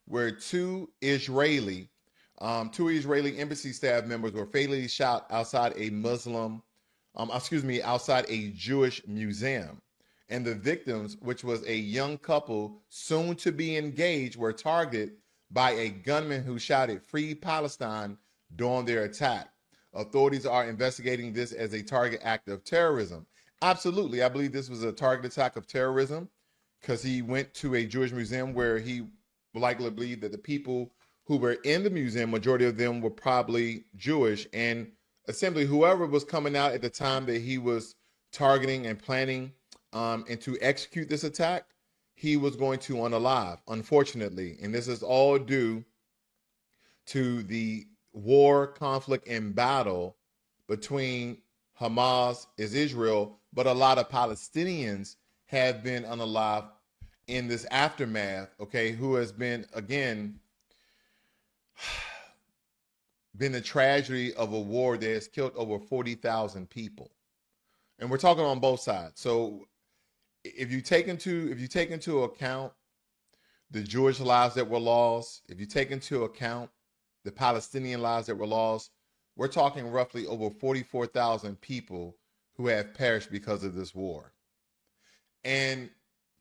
where two Israeli embassy staff members were fatally shot outside a outside a Jewish museum. And the victims, which was a young couple soon to be engaged, were targeted by a gunman who shouted "Free Palestine" during their attack. Authorities are investigating this as a target act of terrorism. Absolutely, I believe this was a target attack of terrorism because he went to a Jewish museum where he likely believed that the people who were in the museum, majority of them were probably Jewish, and essentially whoever was coming out at the time that he was targeting and planning and to execute this attack, he was going to unalive, unfortunately. And this is all due to the war, conflict, and battle between Hamas is Israel, but a lot of Palestinians have been unalive in this aftermath, okay, who has been, again, been the tragedy of a war that has killed over 40,000 people. And we're talking on both sides. So if you take into account the Jewish lives that were lost, if you take into account the Palestinian lives that were lost, we're talking roughly over 44,000 people who have perished because of this war. And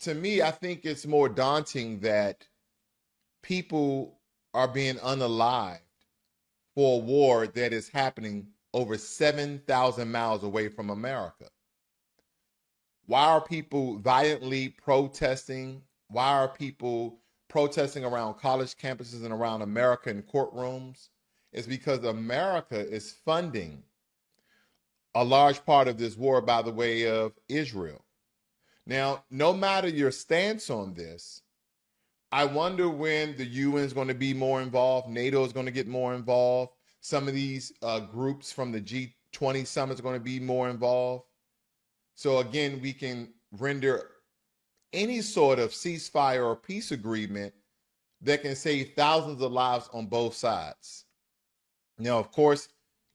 to me, I think it's more daunting that people are being unalived for a war that is happening over 7,000 miles away from America. Why are people violently protesting? Why are people protesting around college campuses and around American courtrooms? It's because America is funding a large part of this war by the way of Israel. Now, no matter your stance on this, I wonder when the UN is going to be more involved, NATO is going to get more involved, some of these groups from the G20 summit are going to be more involved. So again, we can render any sort of ceasefire or peace agreement that can save thousands of lives on both sides. Now, of course,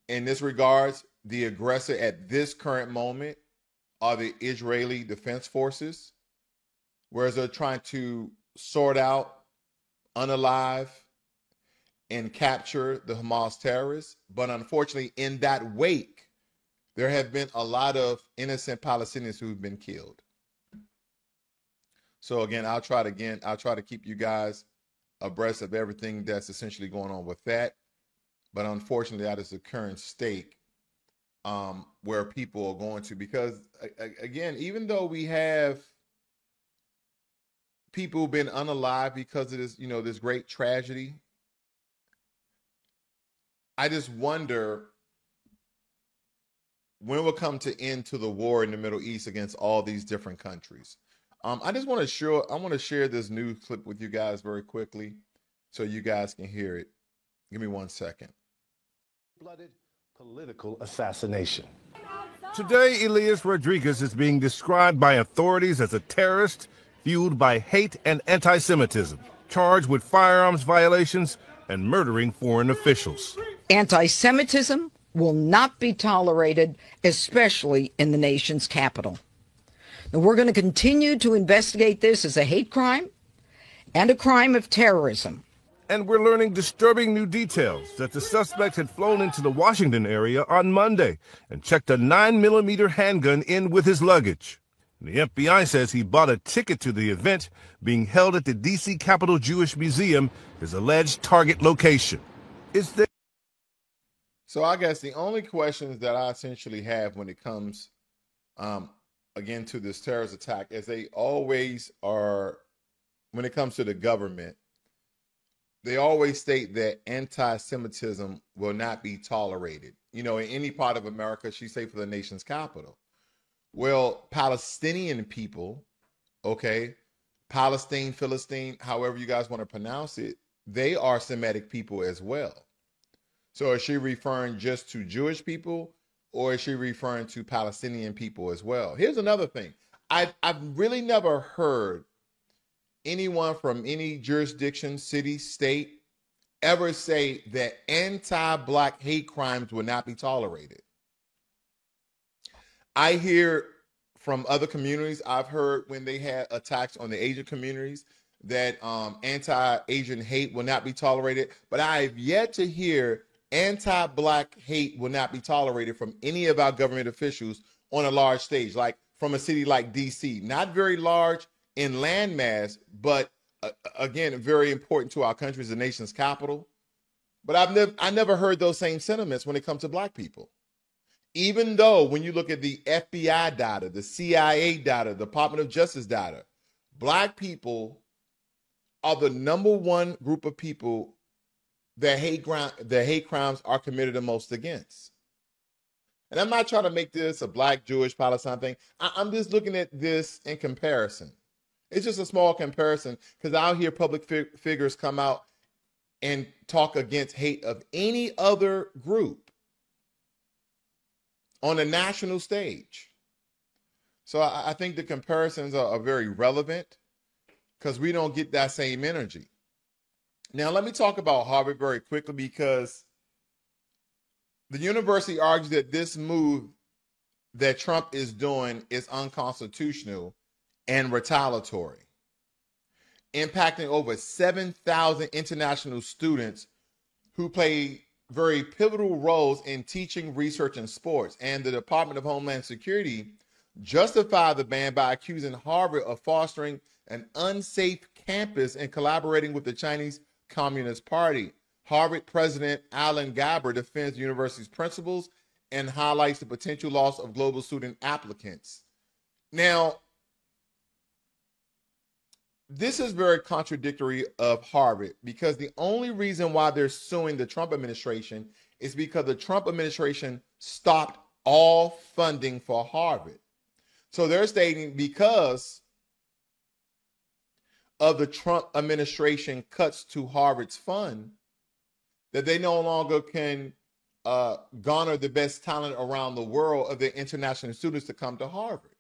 in this regards, the aggressor at this current moment are the Israeli Defense Forces, whereas they're trying to sort out, unalive, and capture the Hamas terrorists. But unfortunately, in that wake, there have been a lot of innocent Palestinians who've been killed. So again, I'll try to keep you guys abreast of everything that's essentially going on with that. But unfortunately, that is the current state where people are going to, because again, even though we have people who've been unalive because of this, this great tragedy, I just wonder when will come to end to the war in the Middle East against all these different countries. I want to share this news clip with you guys very quickly so you guys can hear it. Give me 1 second. Blooded political assassination. Today, Elias Rodriguez is being described by authorities as a terrorist fueled by hate and anti-Semitism, charged with firearms violations and murdering foreign officials. Anti-Semitism will not be tolerated, especially in the nation's capital. Now, we're going to continue to investigate this as a hate crime and a crime of terrorism. And we're learning disturbing new details that the suspect had flown into the Washington area on Monday and checked a 9mm handgun in with his luggage. The FBI says he bought a ticket to the event being held at the D.C. Capitol Jewish Museum, his alleged target location. So I guess the only questions that I essentially have when it comes, again, to this terrorist attack, as they always are, when it comes to the government, they always state that anti-Semitism will not be tolerated. In any part of America, she say for the nation's capital. Well, Palestinian people, okay, Palestine, Philistine, however you guys want to pronounce it, they are Semitic people as well. So is she referring just to Jewish people, or is she referring to Palestinian people as well? Here's another thing. I've really never heard anyone from any jurisdiction, city, state, ever say that anti-Black hate crimes will not be tolerated. I hear from other communities, I've heard when they had attacks on the Asian communities, that anti-Asian hate will not be tolerated, but I have yet to hear anti-Black hate will not be tolerated from any of our government officials on a large stage, like from a city like DC. Not very large in landmass, but again, very important to our country as the nation's capital. But I never heard those same sentiments when it comes to Black people. Even though when you look at the FBI data, the CIA data, the Department of Justice data, Black people are the number one group of people that hate crimes are committed the most against. And I'm not trying to make this a Black, Jewish, Palestine thing. I'm just looking at this in comparison. It's just a small comparison because I'll hear public figures come out and talk against hate of any other group on a national stage. So I think the comparisons are very relevant because we don't get that same energy. Now, let me talk about Harvard very quickly because the university argues that this move that Trump is doing is unconstitutional and retaliatory, impacting over 7,000 international students who play very pivotal roles in teaching, research, and sports. And the Department of Homeland Security justified the ban by accusing Harvard of fostering an unsafe campus and collaborating with the Chinese Communist Party. Harvard President Alan Gabbard defends the university's principles and highlights the potential loss of global student applicants. Now, this is very contradictory of Harvard because the only reason why they're suing the Trump administration is because the Trump administration stopped all funding for Harvard. So they're stating because of the Trump administration cuts to Harvard's fund, that they no longer can garner the best talent around the world of their international students to come to Harvard.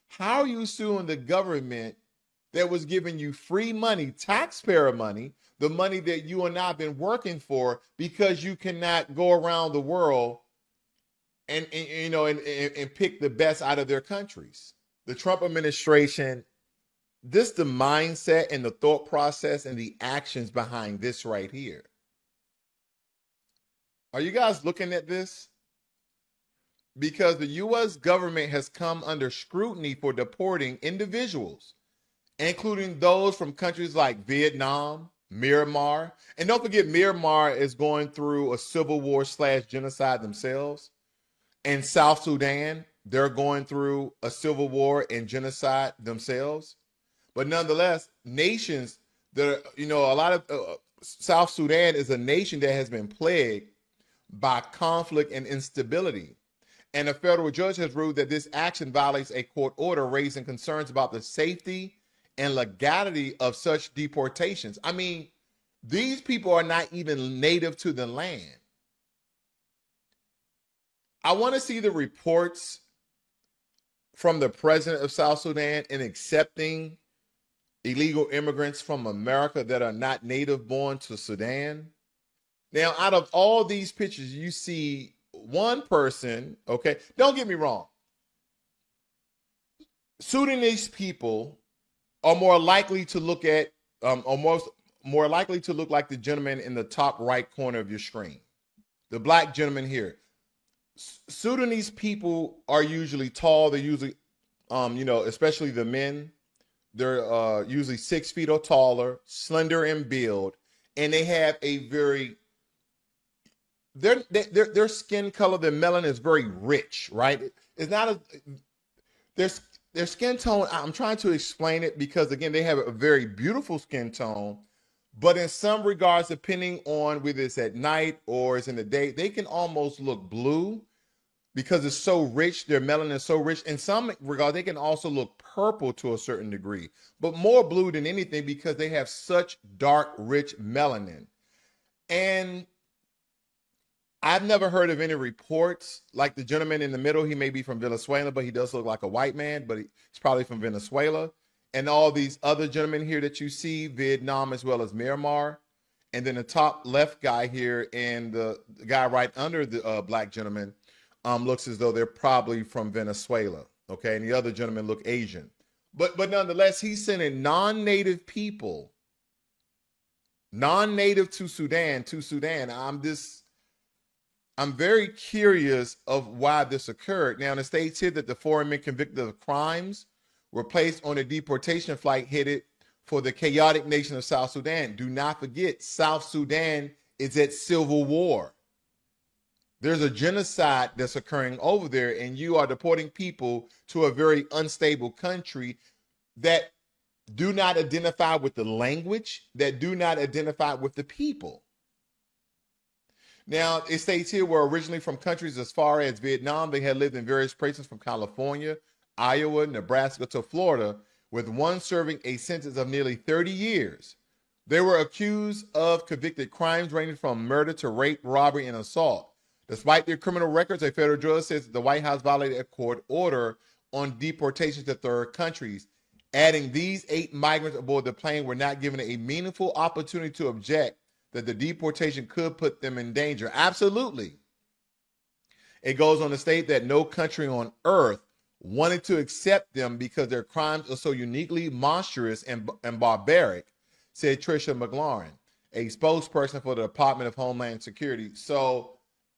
How are you suing the government that was giving you free money, taxpayer money, the money that you and I have been working for, because you cannot go around the world and pick the best out of their countries? The Trump administration, this the mindset and the thought process and the actions behind this right here. Are you guys looking at this? Because the U.S. government has come under scrutiny for deporting individuals, including those from countries like Vietnam, Myanmar. And don't forget, Myanmar is going through a civil war / genocide themselves. And South Sudan, they're going through a civil war and genocide themselves. But nonetheless, nations that, a lot of South Sudan is a nation that has been plagued by conflict and instability. And a federal judge has ruled that this action violates a court order raising concerns about the safety and legality of such deportations. I mean, these people are not even native to the land. I want to see the reports from the president of South Sudan in accepting illegal immigrants from America that are not native born to Sudan. Now, out of all these pictures, you see one person, okay? Don't get me wrong. Sudanese people are more likely to look at, more likely to look like the gentleman in the top right corner of your screen. The Black gentleman here. Sudanese people are usually tall. They're usually, especially the men, they're usually 6 feet or taller, slender in build, and they have a very, their skin color, their melanin is very rich, right? It's not their skin tone. I'm trying to explain it because, again, they have a very beautiful skin tone, but in some regards, depending on whether it's at night or it's in the day, they can almost look blue because it's so rich. Their melanin is so rich. In some regards, they can also look purple to a certain degree, but more blue than anything because they have such dark, rich melanin. And I've never heard of any reports like the gentleman in the middle. He may be from Venezuela, but he does look like a white man, but he's probably from Venezuela. And all these other gentlemen here that you see, Vietnam as well as Myanmar. And then the top left guy here and the guy right under the Black gentleman looks as though they're probably from Venezuela. Okay. And the other gentlemen look Asian. But nonetheless, he's sending non-native people, non-native to Sudan. I'm very curious of why this occurred. Now, the states here that the foreign men convicted of crimes were placed on a deportation flight headed for the chaotic nation of South Sudan. Do not forget, South Sudan is at civil war. There's a genocide that's occurring over there, and you are deporting people to a very unstable country that do not identify with the language, that do not identify with the people. Now, it states here were originally from countries as far as Vietnam. They had lived in various places from California, Iowa, Nebraska to Florida, with one serving a sentence of nearly 30 years. They were accused of convicted crimes ranging from murder to rape, robbery, and assault. Despite their criminal records, a federal judge says the White House violated a court order on deportation to third countries, adding these 8 migrants aboard the plane were not given a meaningful opportunity to object that the deportation could put them in danger. Absolutely. It goes on to state that no country on earth wanted to accept them because their crimes are so uniquely monstrous and barbaric, said Tricia McLaurin, a spokesperson for the Department of Homeland Security. So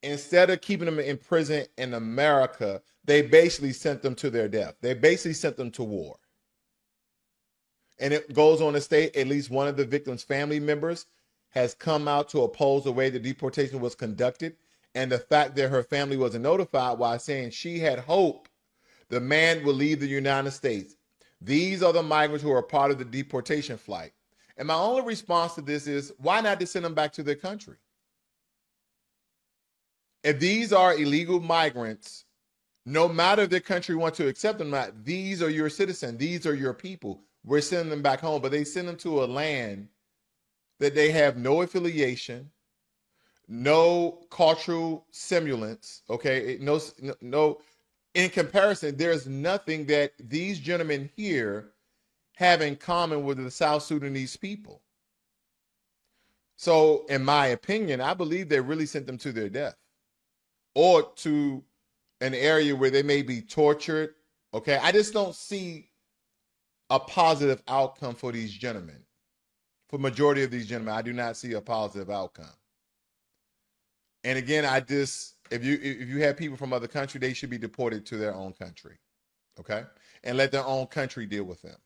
instead of keeping them in prison in America, they basically sent them to their death. They basically sent them to war. And it goes on to state at least one of the victims' family members has come out to oppose the way the deportation was conducted and the fact that her family wasn't notified, while saying she had hope the man will leave the United States. These are the migrants who are part of the deportation flight. And my only response to this is, why not just send them back to their country? If these are illegal migrants, no matter if their country wants to accept them or not, these are your citizens. These are your people. We're sending them back home, but they send them to a land that they have no affiliation, no cultural semblance, okay? No. In comparison, there's nothing that these gentlemen here have in common with the South Sudanese people. So, in my opinion, I believe they really sent them to their death or to an area where they may be tortured, okay? I just don't see a positive outcome for these gentlemen. For majority of these gentlemen, I do not see a positive outcome. And again, if you have people from other countries, they should be deported to their own country, okay? And let their own country deal with them.